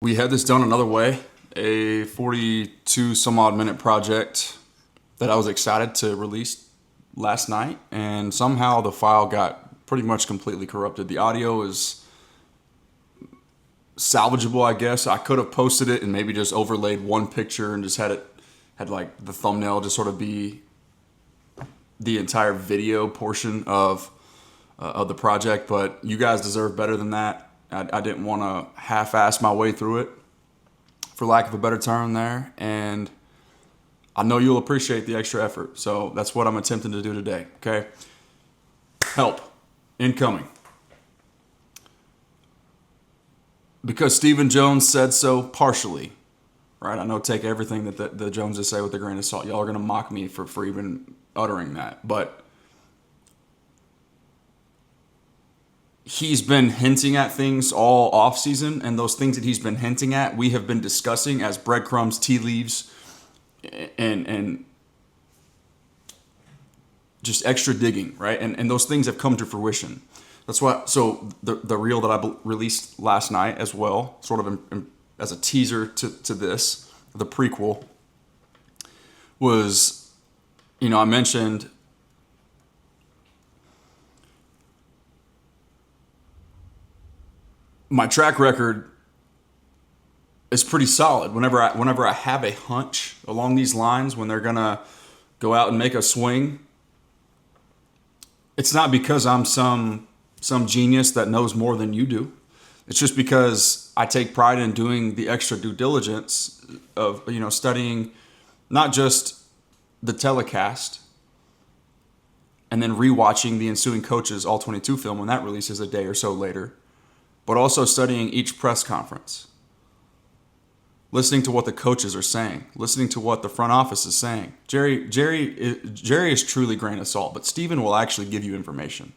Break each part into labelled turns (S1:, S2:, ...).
S1: We had this done another way, a 42 some odd minute project that I was excited to release last night, and somehow the file got pretty much completely corrupted. The audio is salvageable, I guess. I could have posted it and maybe just overlaid one picture and just had like the thumbnail just sort of be the entire video portion of the project, but you guys deserve better than that. I didn't want to half-ass my way through it, for lack of a better term there, and I know you'll appreciate the extra effort, so that's what I'm attempting to do today, okay? Help. Incoming. Because Stephen Jones said so partially, right? I know take everything that the Joneses say with a grain of salt. Y'all are going to mock me for even uttering that, but he's been hinting at things all off season, and those things that he's been hinting at, we have been discussing as breadcrumbs, tea leaves, and just extra digging, right? And those things have come to fruition. That's why. So the reel that I released last night as well, sort of as a teaser to this, the prequel, was, I mentioned my track record is pretty solid. Whenever I have a hunch along these lines, when they're gonna go out and make a swing, it's not because I'm some genius that knows more than you do. It's just because I take pride in doing the extra due diligence of studying not just the telecast and then rewatching the ensuing coaches all 22 film when that releases a day or so later, but also studying each press conference, listening to what the coaches are saying, listening to what the front office is saying. Jerry is truly grain of salt, but Steven will actually give you information.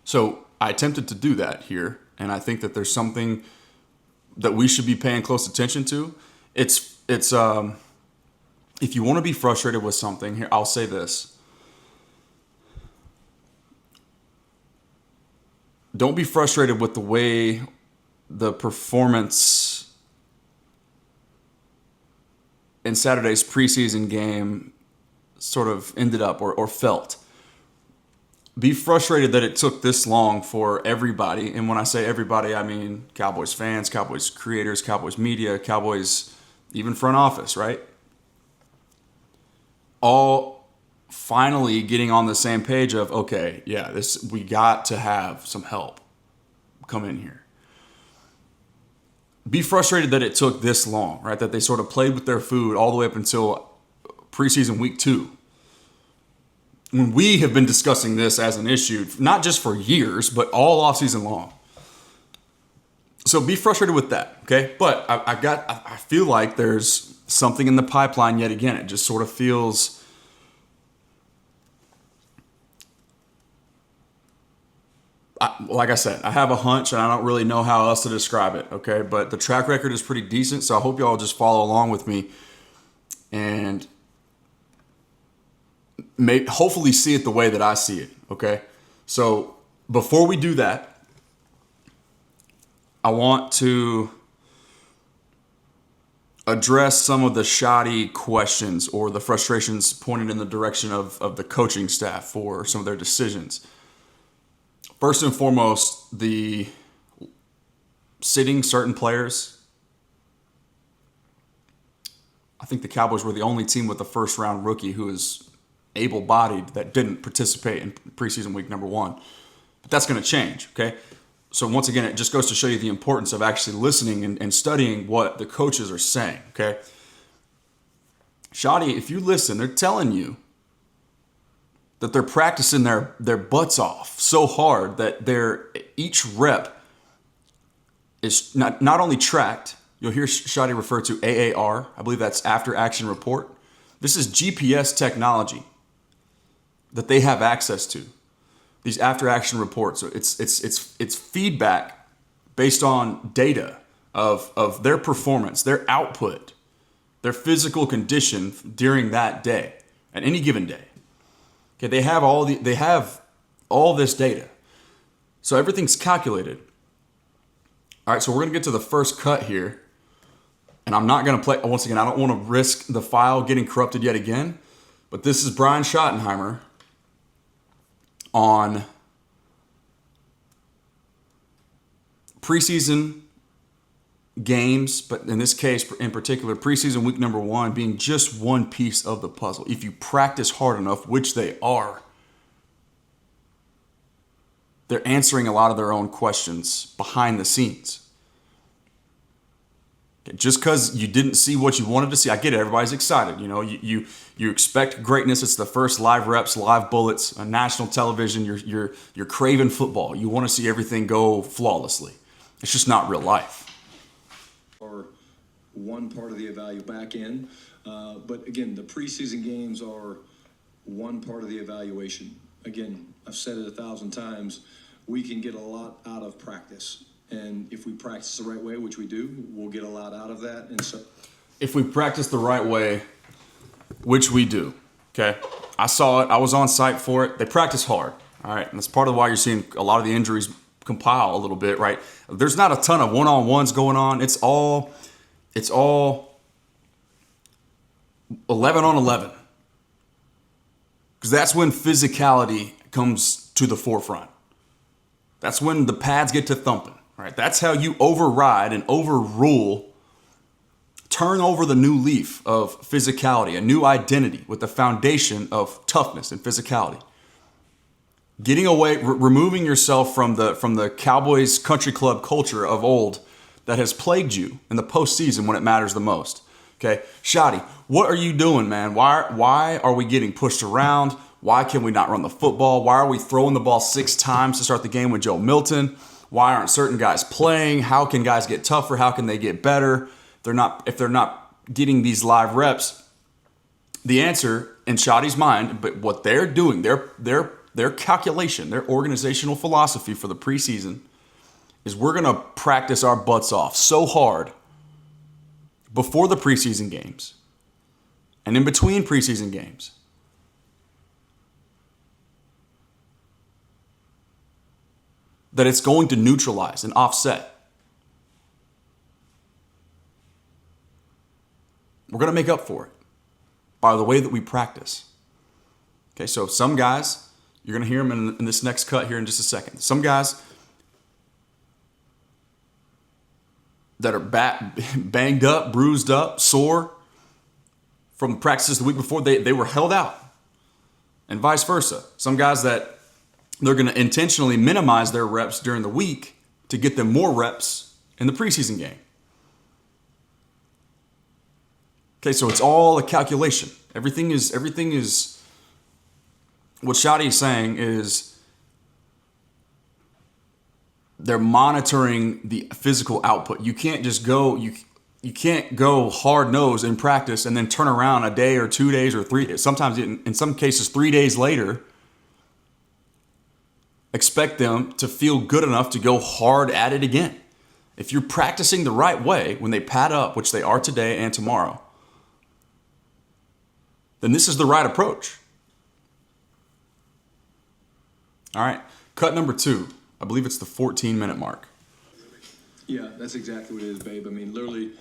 S1: So I attempted to do that here, and I think that there's something that we should be paying close attention to. It's if you want to be frustrated with something, here I'll say this. Don't be frustrated with the way the performance in Saturday's preseason game sort of ended up or felt. Be frustrated that it took this long for everybody. And when I say everybody, I mean Cowboys fans, Cowboys creators, Cowboys media, Cowboys even front office, right? All finally getting on the same page of, okay, yeah, we got to have some help come in here. Be frustrated that it took this long, right? That they sort of played with their food all the way up until preseason week 2. When we have been discussing this as an issue, not just for years, but all offseason long. So be frustrated with that, okay? But I feel like there's something in the pipeline yet again. It just sort of feels like I said, I have a hunch and I don't really know how else to describe it, okay? But the track record is pretty decent, so I hope y'all just follow along with me and hopefully see it the way that I see it, okay? So before we do that, I want to address some of the shoddy questions or the frustrations pointed in the direction of the coaching staff for some of their decisions. First and foremost, the sitting certain players. I think the Cowboys were the only team with a first-round rookie who is able-bodied that didn't participate in preseason week number 1. But that's going to change, okay? So once again, it just goes to show you the importance of actually listening and studying what the coaches are saying, okay? Shoddy, if you listen, they're telling you that they're practicing their butts off so hard that each rep is not only tracked. You'll hear Shoddy refer to AAR. I believe that's after action report. This is GPS technology that they have access to. These after action reports. So it's feedback based on data of their performance, their output, their physical condition during that day, at any given day. Okay, they have all this data. So everything's calculated. All right, so we're going to get to the first cut here. And I'm not going to play, once again, I don't want to risk the file getting corrupted yet again. But this is Brian Schottenheimer on preseason games, but in this case in particular, preseason week number 1 being just one piece of the puzzle. If you practice hard enough, which they are, they're answering a lot of their own questions behind the scenes. Just because you didn't see what you wanted to see, I get it. Everybody's excited. You know, you expect greatness. It's the first live reps, live bullets on national television. You're craving football. You want to see everything go flawlessly. It's just not real life.
S2: Or one part of the back end, but again, the preseason games are one part of the evaluation. Again, I've said it 1,000 times. We can get a lot out of practice. And if we practice the right way, which we do, we'll get a lot out of that. And so,
S1: if we practice the right way, which we do, okay? I saw it. I was on site for it. They practice hard, all right? And that's part of why you're seeing a lot of the injuries compile a little bit, right? There's not a ton of one-on-ones going on. It's all 11 on 11. Because that's when physicality comes to the forefront. That's when the pads get to thumping. Right? That's how you override and overrule, turn over the new leaf of physicality, a new identity with the foundation of toughness and physicality. Getting away, removing yourself from the Cowboys country club culture of old that has plagued you in the postseason when it matters the most. Okay, Shotty, what are you doing, man? Why are we getting pushed around? Why can we not run the football? Why are we throwing the ball 6 times to start the game with Joe Milton? Why aren't certain guys playing? How can guys get tougher? How can they get better? If they're not getting these live reps, the answer in Shotty's mind, but what they're doing, their calculation, their organizational philosophy for the preseason is we're going to practice our butts off so hard before the preseason games and in between preseason games that it's going to neutralize and offset. We're going to make up for it by the way that we practice. Okay, so some guys, you're going to hear them in this next cut here in just a second. Some guys that are banged up, bruised up, sore from practices the week before, they were held out, and vice versa. Some guys that they're going to intentionally minimize their reps during the week to get them more reps in the preseason game. Okay, so it's all a calculation. Everything is what Shotty is saying is they're monitoring the physical output. You can't just go, you can't go hard nose in practice and then turn around a day or 2 days or 3, sometimes in some cases 3 days later, expect them to feel good enough to go hard at it again. If you're practicing the right way when they pad up, which they are today and tomorrow, then this is the right approach. All right, cut number 2. I believe it's the 14-minute mark.
S2: Yeah, that's exactly what it is, babe. I mean, literally,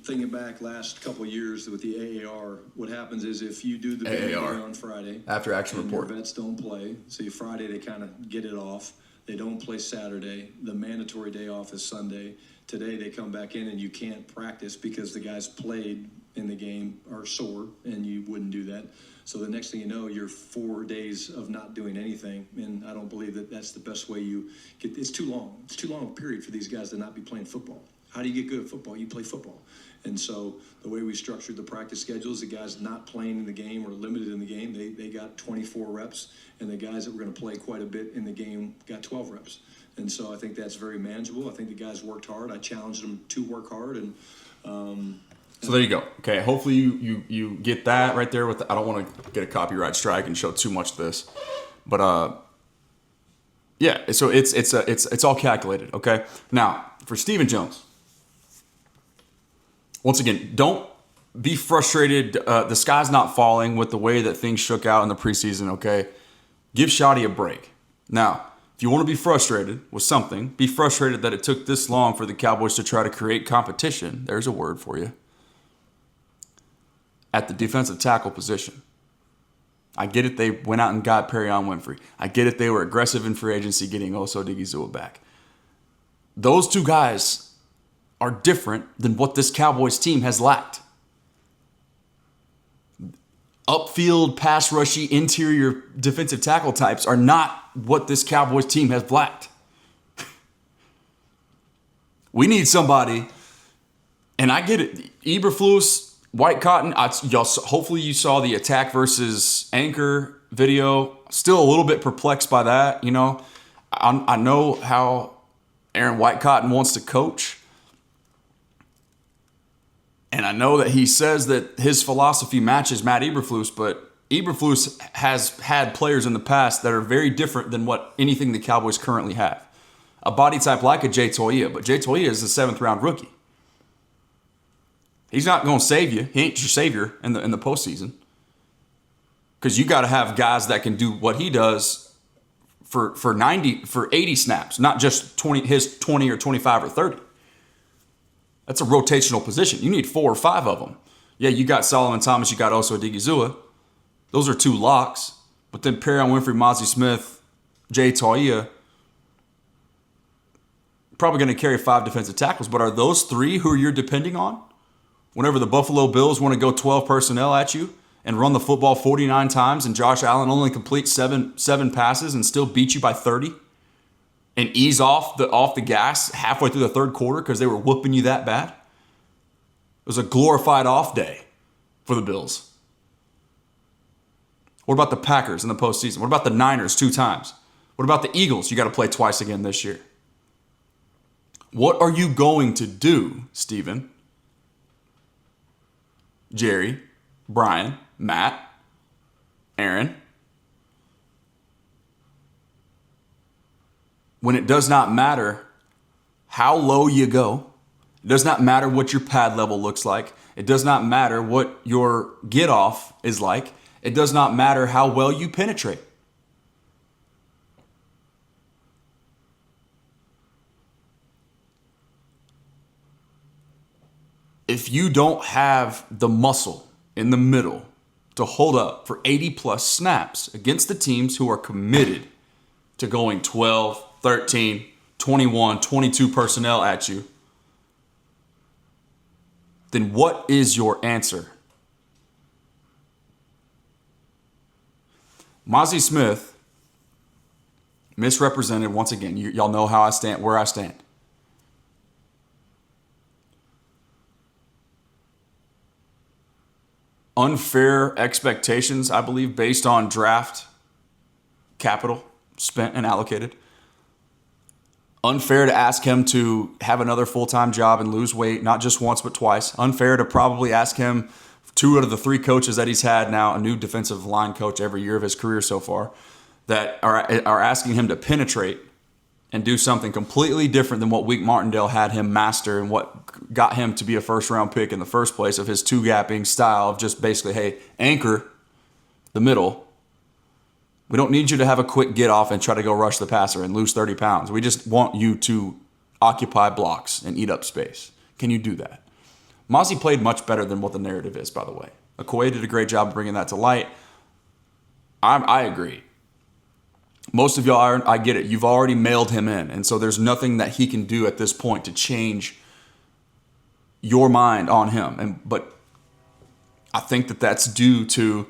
S2: thinking back last couple of years with the AAR, what happens is if you do the big on Friday,
S1: after action report,
S2: your vets don't play. See, Friday they kind of get it off. They don't play Saturday. The mandatory day off is Sunday. Today they come back in and you can't practice because the guys played in the game are sore, and you wouldn't do that. So the next thing you know, you're 4 days of not doing anything, and I don't believe that that's the best way you get. It's too long. It's too long a period for these guys to not be playing football. How do you get good at football? You play football. And so the way we structured the practice schedules, the guys not playing in the game or limited in the game, they got 24 reps, and the guys that were going to play quite a bit in the game got 12 reps. And so I think that's very manageable. I think the guys worked hard. I challenged them to work hard, and
S1: so there you go. Okay, hopefully you get that right there. I don't want to get a copyright strike and show too much of this, but yeah. So it's all calculated. Okay. Now for Stephen Jones, once again, don't be frustrated. The sky's not falling with the way that things shook out in the preseason. Okay, give Shotty a break. Now, if you want to be frustrated with something, be frustrated that it took this long for the Cowboys to try to create competition. There's a word for you. At the defensive tackle position. I get it, they went out and got Perion Winfrey. I get it, they were aggressive in free agency getting Oso Odigizua back. Those two guys are different than what this Cowboys team has lacked. Upfield, pass rushy, interior defensive tackle types are not what this Cowboys team has lacked. We need somebody, and I get it. Eberflus, White Cotton, hopefully you saw the attack versus anchor video. Still a little bit perplexed by that. You know, I know how Aaron White Cotton wants to coach. And I know that he says that his philosophy matches Matt Eberflus, but Eberflus has had players in the past that are very different than what anything the Cowboys currently have. A body type like a Jay Toia, but Jay Toia is a 7th-round rookie. He's not going to save you. He ain't your savior in the postseason. Because you got to have guys that can do what he does for 80 snaps, not just 20 or 25 or 30. That's a rotational position. You need 4 or 5 of them. Yeah, you got Solomon Thomas, you got Oso Odigizua. Those are 2 locks. But then Perion Winfrey, Mozzie Smith, Jay Toia, probably going to carry 5 defensive tackles. But are those 3 who you're depending on? Whenever the Buffalo Bills want to go 12 personnel at you and run the football 49 times and Josh Allen only completes seven passes and still beat you by 30 and ease off the gas halfway through the third quarter because they were whooping you that bad? It was a glorified off day for the Bills. What about the Packers in the postseason? What about the Niners 2 times? What about the Eagles? You got to play twice again this year. What are you going to do, Steven, Jerry, Brian, Matt, Aaron, when it does not matter how low you go? It does not matter what your pad level looks like. It does not matter what your get off is like. It does not matter how well you penetrate. If you don't have the muscle in the middle to hold up for 80 plus snaps against the teams who are committed to going 12, 13, 21, 22 personnel at you, then what is your answer? Mozzie Smith misrepresented once again. Y'all know how I stand, where I stand. Unfair expectations, I believe, based on draft capital spent and allocated. Unfair to ask him to have another full-time job and lose weight, not just once but twice. Unfair to probably ask him, 2 out of the 3 coaches that he's had now, a new defensive line coach every year of his career so far, that are asking him to penetrate and do something completely different than what Wink Martindale had him master and what got him to be a first-round pick in the first place of his 2-gapping style of just basically, hey, anchor the middle. We don't need you to have a quick get-off and try to go rush the passer and lose 30 pounds. We just want you to occupy blocks and eat up space. Can you do that? Mozzie played much better than what the narrative is, by the way. Okoye did a great job of bringing that to light. I agree. Most of y'all are, I get it. You've already mailed him in. And so there's nothing that he can do at this point to change your mind on him. But I think that that's due to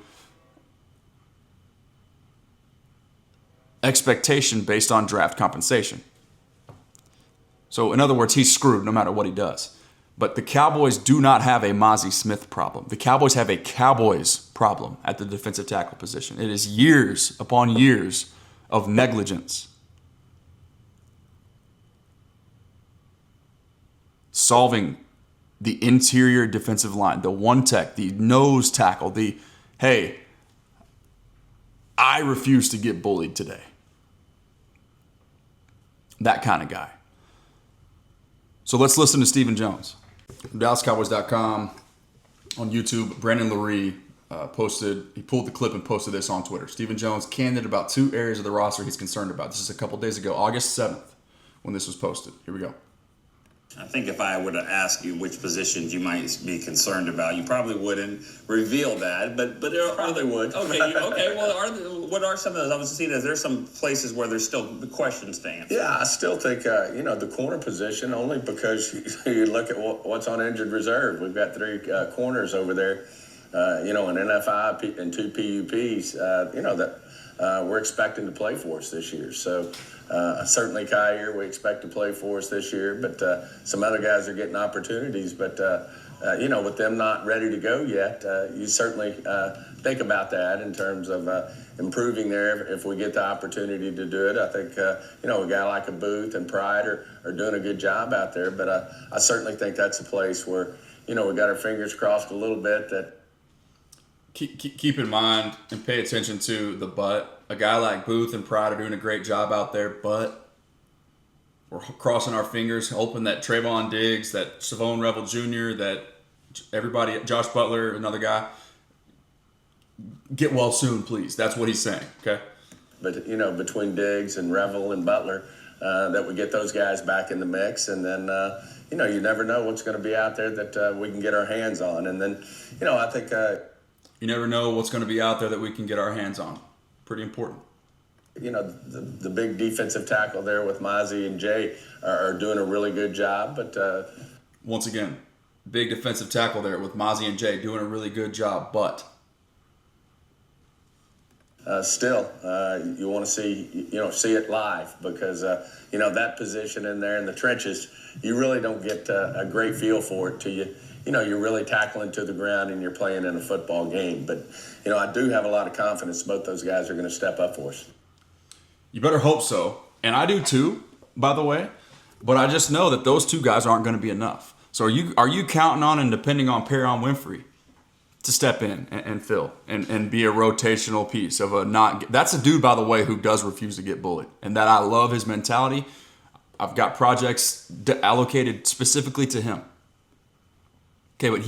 S1: expectation based on draft compensation. So in other words, he's screwed no matter what he does. But the Cowboys do not have a Mozzie Smith problem. The Cowboys have a Cowboys problem at the defensive tackle position. It is years upon years of negligence. Solving the interior defensive line, the one tech, the nose tackle, hey, I refuse to get bullied today. That kind of guy. So let's listen to Stephen Jones. From DallasCowboys.com, on YouTube, Brandon Lurie he pulled the clip and posted this on Twitter. Stephen Jones candid about 2 areas of the roster he's concerned about. This is a couple days ago, August 7th, when this was posted. Here we go.
S3: I think if I were to ask you which positions you might be concerned about, you probably wouldn't reveal that, but
S4: Probably would.
S3: Okay. Well, what are some of those? I was seeing there's some places where there's still questions to answer.
S4: Yeah, I still think, the corner position, only because you look at what's on injured reserve. We've got 3 corners over there, an NFI and 2 PUPs, that we're expecting to play for us this year. So certainly Kyer, we expect to play for us this year, but some other guys are getting opportunities. But, with them not ready to go yet, you certainly think about that in terms of improving there if we get the opportunity to do it. I think, a guy like a Booth and Pride are doing a good job out there. But I certainly think that's a place where, we got our fingers crossed a little bit that.
S1: Keep in mind and pay attention to the but. A guy like Booth and Pride are doing a great job out there, but we're crossing our fingers, hoping that Trayvon Diggs, that Savone Revel Jr., that everybody, Josh Butler, another guy, get well soon, please. That's what he's saying, okay?
S4: But, between Diggs and Revel and Butler, that we get those guys back in the mix. And then, you never know what's going to be out there that we can get our hands on. And then, I think...
S1: you never know what's going to be out there that we can get our hands on. Pretty important.
S4: The big defensive tackle there with Mozzie and Jay are doing a really good job. But
S1: once again, big defensive tackle there with Mozzie and Jay doing a really good job. But
S4: still, you want to see it live because that position in there in the trenches, you really don't get a great feel for it till you're really tackling to the ground and you're playing in a football game. But, I do have a lot of confidence both those guys are going to step up for us.
S1: You better hope so. And I do too, by the way. But I just know that those 2 guys aren't going to be enough. So are you counting on and depending on Perion Winfrey to step in and fill and be a rotational piece of a not... That's a dude, by the way, who does refuse to get bullied. And that I love his mentality. I've got projects allocated specifically to him. Okay, but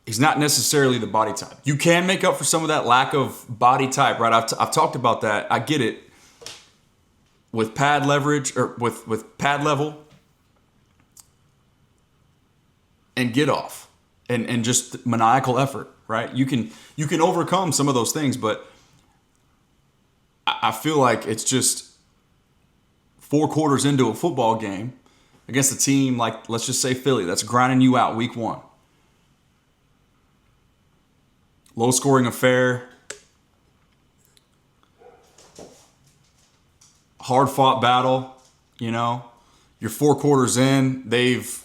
S1: he's not necessarily the body type. You can make up for some of that lack of body type, right? I've talked about that. I get it. With pad leverage or with pad level and get off and just maniacal effort, right? You can overcome some of those things, but I feel like it's just 4 quarters into a football game against a team like, let's just say Philly, that's grinding you out week 1. Low-scoring affair. Hard-fought battle, You're 4 quarters in. They've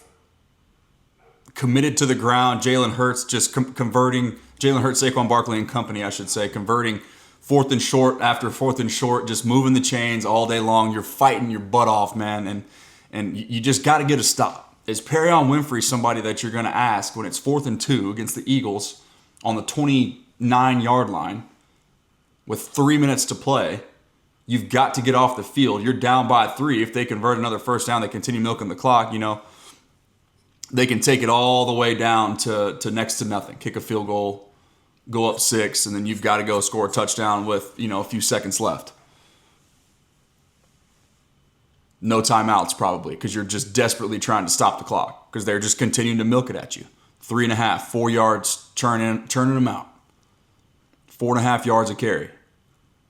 S1: committed to the ground. Jalen Hurts just converting. Jalen Hurts, Saquon Barkley and company, I should say, converting 4th and short after 4th and short, just moving the chains all day long. You're fighting your butt off, man, and you just got to get a stop. Is Perion Winfrey somebody that you're going to ask when it's 4th and 2 against the Eagles on the 29-yard line with 3 minutes to play? You've got to get off the field. You're down by 3. If they convert another first down, they continue milking the clock, they can take it all the way down to next to nothing. Kick a field goal, go up 6, and then you've got to go score a touchdown with, a few seconds left. No timeouts probably because you're just desperately trying to stop the clock because they're just continuing to milk it at you. 3.5, 4 yards, churning them out. 4.5 yards a carry.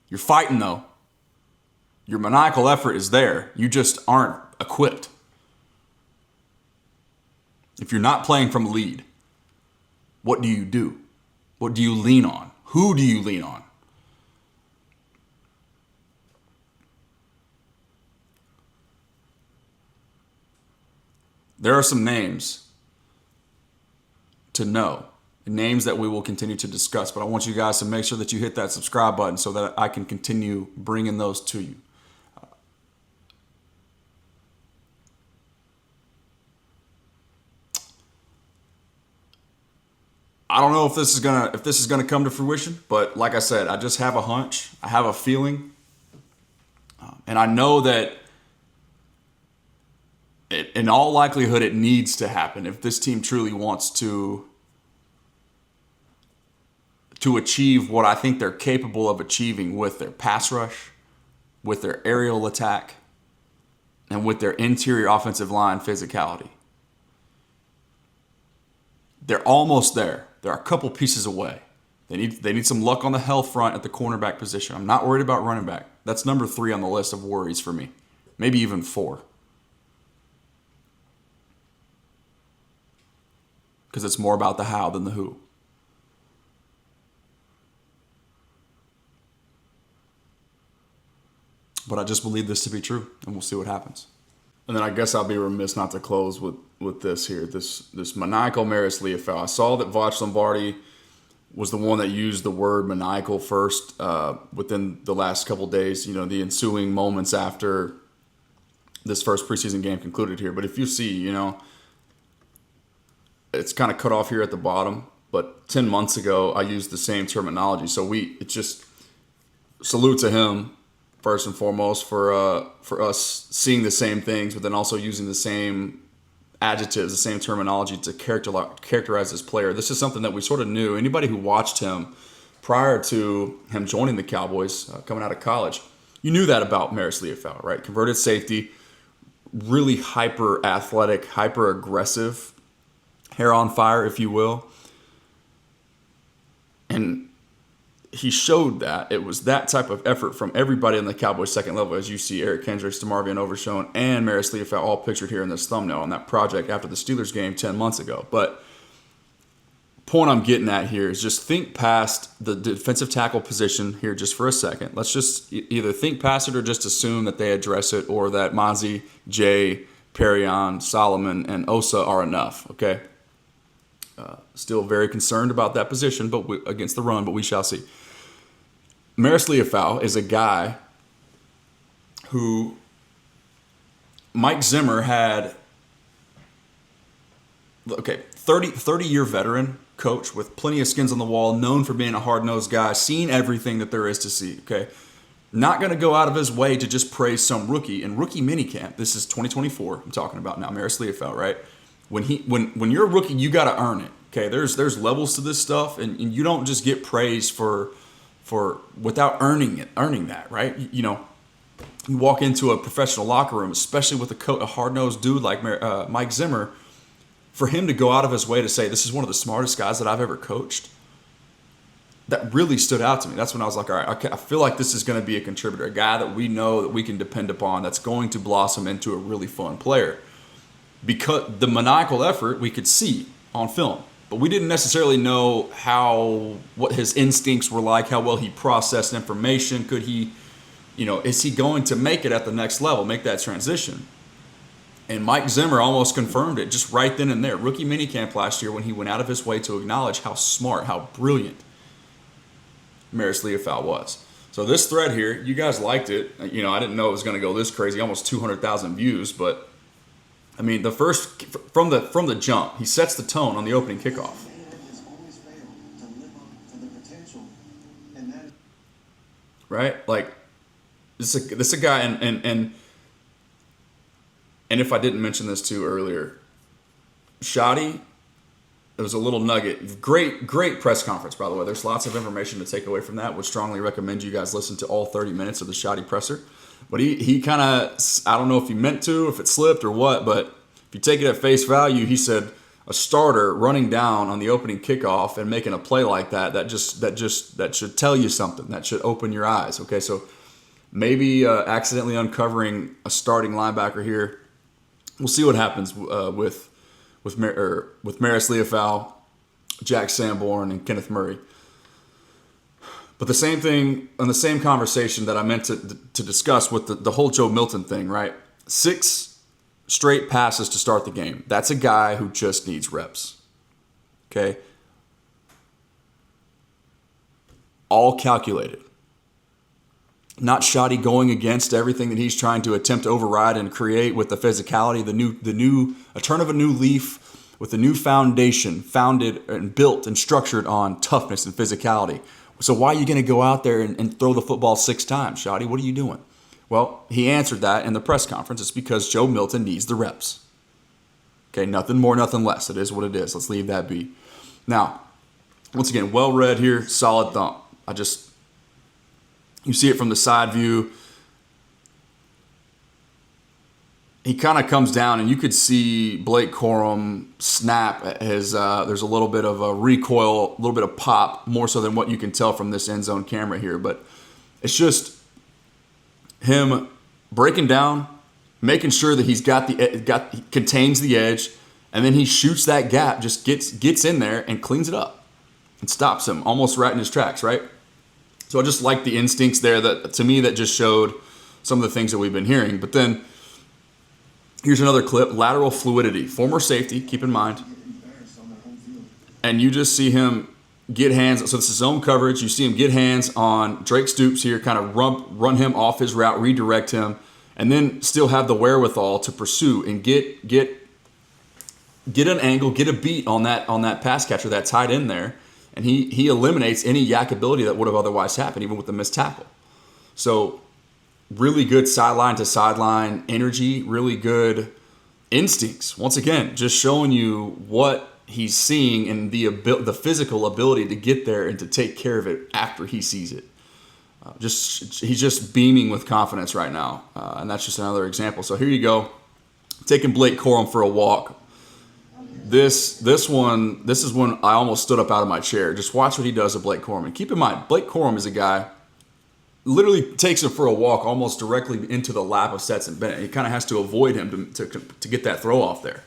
S1: You're fighting though. Your maniacal effort is there. You just aren't equipped. If you're not playing from a lead, what do you do? What do you lean on? Who do you lean on? There are some names to know, names that we will continue to discuss, but I want you guys to make sure that you hit that subscribe button so that I can continue bringing those to you. I don't know if this is gonna come to fruition, but like I said, I just have a hunch. I have a feeling, and I know that in all likelihood it needs to happen if this team truly wants to to achieve what I think they're capable of achieving with their pass rush, with their aerial attack, and with their interior offensive line physicality. They're almost there. They're a couple pieces away. They need some luck on the health front at the cornerback position. I'm not worried about running back. That's number 3 on the list of worries for me. Maybe even 4. Because it's more about the how than the who. But I just believe this to be true, and we'll see what happens. And then I guess I'll be remiss not to close with this here, this maniacal Maris Leofau. I saw that Voch Lombardi was the one that used the word maniacal first within the last couple days, the ensuing moments after this first preseason game concluded here. But if you see, it's kind of cut off here at the bottom. But 10 months ago, I used the same terminology. So it's just salute to him first and foremost for us seeing the same things, but then also using the same adjectives, the same terminology to characterize this player. This is something that we sort of knew. Anybody who watched him prior to him joining the Cowboys, coming out of college, you knew that about Maris Leofau, right? Converted safety, really hyper athletic, hyper aggressive, hair on fire, if you will. And he showed that it was that type of effort from everybody in the Cowboys second level, as you see Eric Kendricks, DeMarvion Overshown, and Maris Leofau all pictured here in this thumbnail on that project after the Steelers game 10 months ago. But point I'm getting at here is just think past the defensive tackle position here just for a second. Let's just either think past it or just assume that they address it, or that Mazi, Jay, Perrion, Solomon, and Osa are enough, okay? Still very concerned about that position against the run, but we shall see. Maris Leofau is a guy who Mike Zimmer had, 30-year veteran coach with plenty of skins on the wall, known for being a hard-nosed guy, seen everything that there is to see, okay? Not going to go out of his way to just praise some rookie. In rookie minicamp, this is 2024 I'm talking about now, Maris Leofau, right? When you're a rookie, you got to earn it, okay? There's levels to this stuff, and you don't just get praised for without earning that, right? You walk into a professional locker room, especially with a hard-nosed dude like Mike Zimmer, for him to go out of his way to say, this is one of the smartest guys that I've ever coached, that really stood out to me. That's when I was like, all right, I feel like this is going to be a contributor, a guy that we know that we can depend upon, that's going to blossom into a really fun player. Because the maniacal effort we could see on film, but we didn't necessarily know what his instincts were like, how well he processed information. Could he, is he going to make it at the next level, make that transition? And Mike Zimmer almost confirmed it just right then and there. Rookie minicamp last year, when he went out of his way to acknowledge how smart, how brilliant Maris Leofau was. So this thread here, you guys liked it. I didn't know it was going to go this crazy, almost 200,000 views, but I mean, the first from the jump, he sets the tone on the opening kickoff. Right? Like, this is a guy, and if I didn't mention this too earlier, Shoddy, it was a little nugget. Great press conference, by the way. There's lots of information to take away from that. Would strongly recommend you guys listen to all 30 minutes of the Shoddy presser. But he kind of, I don't know if he meant to, if it slipped or what, but if you take it at face value, he said a starter running down on the opening kickoff and making a play like that should tell you something. That should open your eyes. Okay, so maybe accidentally uncovering a starting linebacker here. We'll see what happens with Maris Leofau, Jack Sanborn, and Kenneth Murray. But the same thing, on the same conversation that I meant to discuss with the whole Joe Milton thing, right? 6 straight passes to start the game. That's a guy who just needs reps. Okay? All calculated. Not Shoddy going against everything that he's trying to attempt to override and create with the physicality, a turn of a new leaf with a new foundation, founded and built and structured on toughness and physicality. So why are you going to go out there and throw the football 6 times, Shoddy? What are you doing? Well, he answered that in the press conference. It's because Joe Milton needs the reps. Okay, nothing more, nothing less. It is what it is. Let's leave that be. Now, Once again, well read here, solid thump. You see it from the side view. He kind of comes down, and you could see Blake Corum snap there's a little bit of a recoil, a little bit of pop, more so than what you can tell from this end zone camera here. But it's just him breaking down, making sure that he contains the edge, and then he shoots that gap, just gets in there and cleans it up and stops him almost right in his tracks, right? So I just like the instincts there that, to me, that just showed some of the things that we've been hearing. But then here's another clip, lateral fluidity. Former safety, keep in mind. And you just see him get hands. So this is zone coverage. You see him get hands on Drake Stoops here, kind of run him off his route, redirect him, and then still have the wherewithal to pursue and get an angle, get a beat on that pass catcher, that tight end there. And he eliminates any yakability that would have otherwise happened, even with the missed tackle. So really good sideline to sideline energy, really good instincts. Once again, just showing you what he's seeing and the physical ability to get there and to take care of it after he sees it. He's just beaming with confidence right now, and that's just another example. So here you go, taking Blake Corum for a walk. This is when I almost stood up out of my chair. Just watch what he does to Blake Corum. And keep in mind, Blake Corum is a guy literally takes him for a walk almost directly into the lap of Stetson Bennett. He kind of has to avoid him to get that throw off there.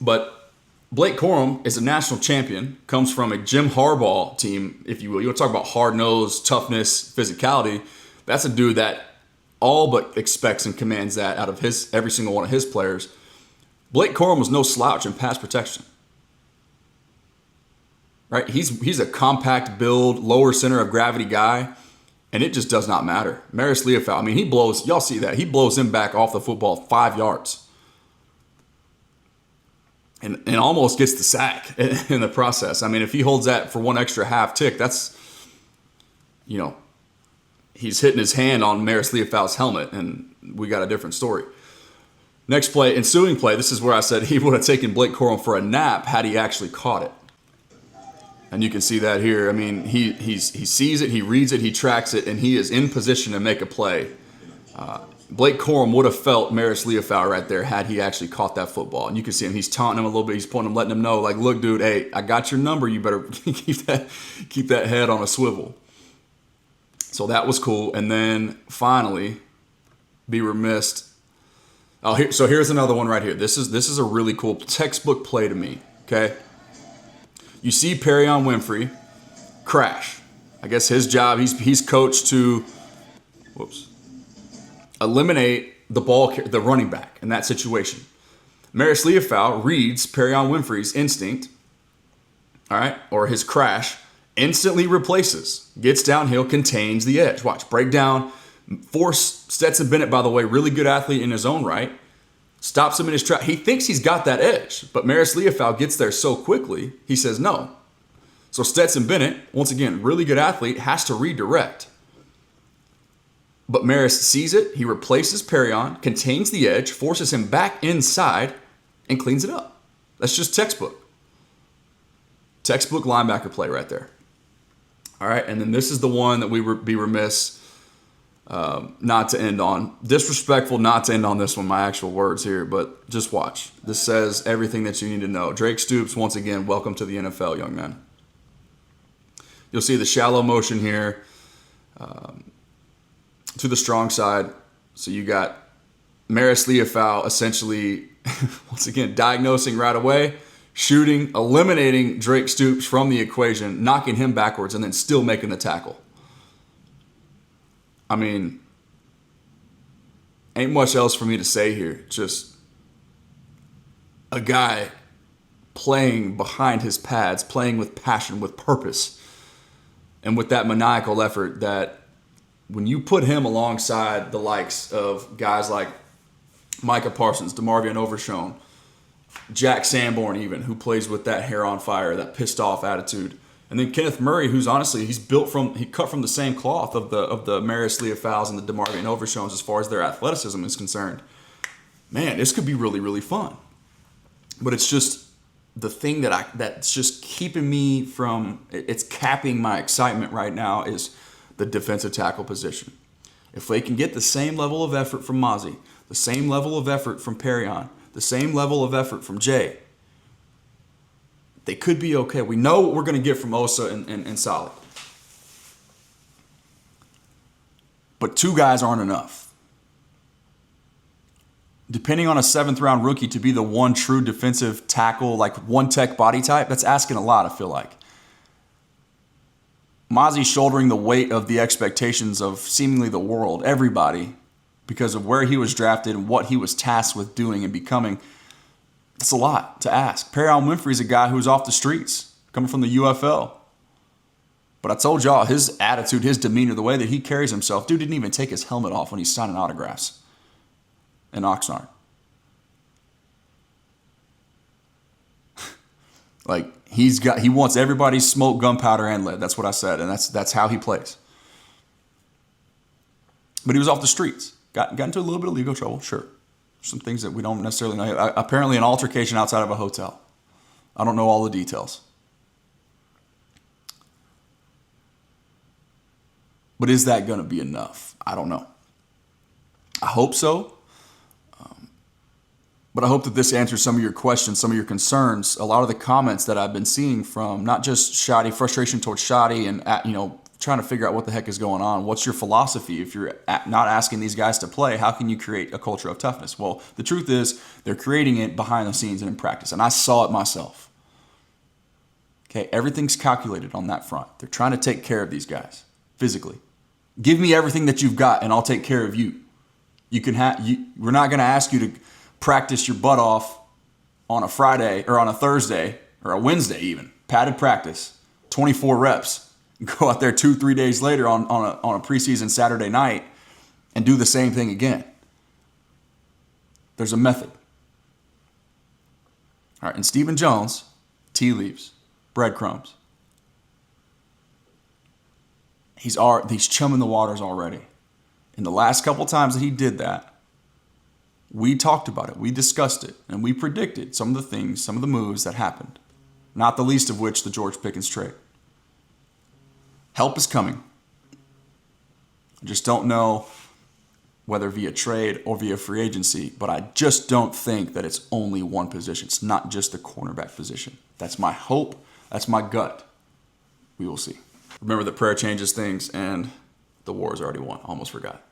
S1: But Blake Corum is a national champion, comes from a Jim Harbaugh team, if you will. You'll talk about hard-nosed, toughness, physicality. That's a dude that all but expects and commands that out of every single one of his players. Blake Corum was no slouch in pass protection. Right? He's a compact build, lower center of gravity guy, and it just does not matter. Maris Leofau, I mean, y'all see that. He blows him back off the football 5 yards. And almost gets the sack in the process. I mean, if he holds that for one extra half tick, that's, he's hitting his hand on Maris Leofau's helmet, and we got a different story. Next play, ensuing play, this is where I said he would have taken Blake Corum for a nap had he actually caught it. And you can see that here. I mean, he sees it, he reads it, he tracks it, and he is in position to make a play. Blake Corum would have felt Maris Leofau right there had he actually caught that football. And you can see him, he's taunting him a little bit, he's pointing him, letting him know, like, look, dude, hey, I got your number, you better keep that head on a swivel. So that was cool. And then finally, be remiss. So here's another one right here. This is a really cool textbook play to me, okay? You see Perion Winfrey crash. I guess his job, he's coached to eliminate the running back in that situation. Maris Leofau reads Perion Winfrey's instinct, all right, or his crash, instantly replaces, gets downhill, contains the edge. Watch, break down, force Stetson Bennett, by the way, really good athlete in his own right, stops him in his track. He thinks he's got that edge, but Maris Leofau gets there so quickly, he says no. So Stetson Bennett, once again, really good athlete, has to redirect. But Maris sees it, he replaces Perion, contains the edge, forces him back inside, and cleans it up. That's just textbook. Textbook linebacker play right there. All right, and then this is the one that we would be remiss not to end on. Disrespectful not to end on this one, my actual words here, but just watch. This says everything that you need to know. Drake Stoops, once again, welcome to the NFL, young man. You'll see the shallow motion here to the strong side. So you got Maris Leofau essentially, once again, diagnosing right away, shooting, eliminating Drake Stoops from the equation, knocking him backwards, and then still making the tackle. I mean, ain't much else for me to say here. Just a guy playing behind his pads, playing with passion, with purpose, and with that maniacal effort that when you put him alongside the likes of guys like Micah Parsons, DeMarvion Overshown, Jack Sanborn even, who plays with that hair on fire, that pissed off attitude. And then Kenneth Murray, who's honestly, he cut from the same cloth of the Maris Leofaus and the DeMarvion Overshowns as far as their athleticism is concerned. Man, this could be really, really fun. But it's just the thing that's just keeping me from, it's capping my excitement right now is the defensive tackle position. If they can get the same level of effort from Mozzie, the same level of effort from Perrion, the same level of effort from Jay, they could be okay. We know what we're going to get from Osa and Solid. But 2 guys aren't enough. Depending on a 7th round rookie to be the one true defensive tackle, like one tech body type, that's asking a lot, I feel like. Mozzie's shouldering the weight of the expectations of seemingly the world, everybody, because of where he was drafted and what he was tasked with doing and becoming. That's a lot to ask. Perrion Winfrey's a guy who's off the streets, coming from the UFL. But I told y'all, his attitude, his demeanor, the way that he carries himself, dude didn't even take his helmet off when he's signing autographs in Oxnard. Like, he wants everybody's smoke, gunpowder, and lead. That's what I said, and that's how he plays. But he was off the streets. Got into a little bit of legal trouble, sure. Some things that we don't necessarily know. Apparently an altercation outside of a hotel. I don't know all the details. But is that going to be enough? I don't know. I hope so. But I hope that this answers some of your questions, some of your concerns. A lot of the comments that I've been seeing from not just Shotty, frustration towards Shotty and, trying to figure out what the heck is going on. What's your philosophy? If you're not asking these guys to play, how can you create a culture of toughness? Well, the truth is they're creating it behind the scenes and in practice. And I saw it myself. Okay, everything's calculated on that front. They're trying to take care of these guys physically. Give me everything that you've got and I'll take care of you. We're not going to ask you to practice your butt off on a Friday or on a Thursday or a Wednesday even. Padded practice, 24 reps. Go out there 2-3 days later on a preseason Saturday night and do the same thing again. There's a method. All right, and Stephen Jones, tea leaves, breadcrumbs. He's chumming the waters already. And the last couple times that he did that, we talked about it, we discussed it, and we predicted some of the things, some of the moves that happened. Not the least of which the George Pickens trade. Help is coming. I just don't know whether via trade or via free agency, but I just don't think that it's only one position. It's not just the cornerback position. That's my hope. That's my gut. We will see. Remember that prayer changes things, and the war is already won. Almost forgot.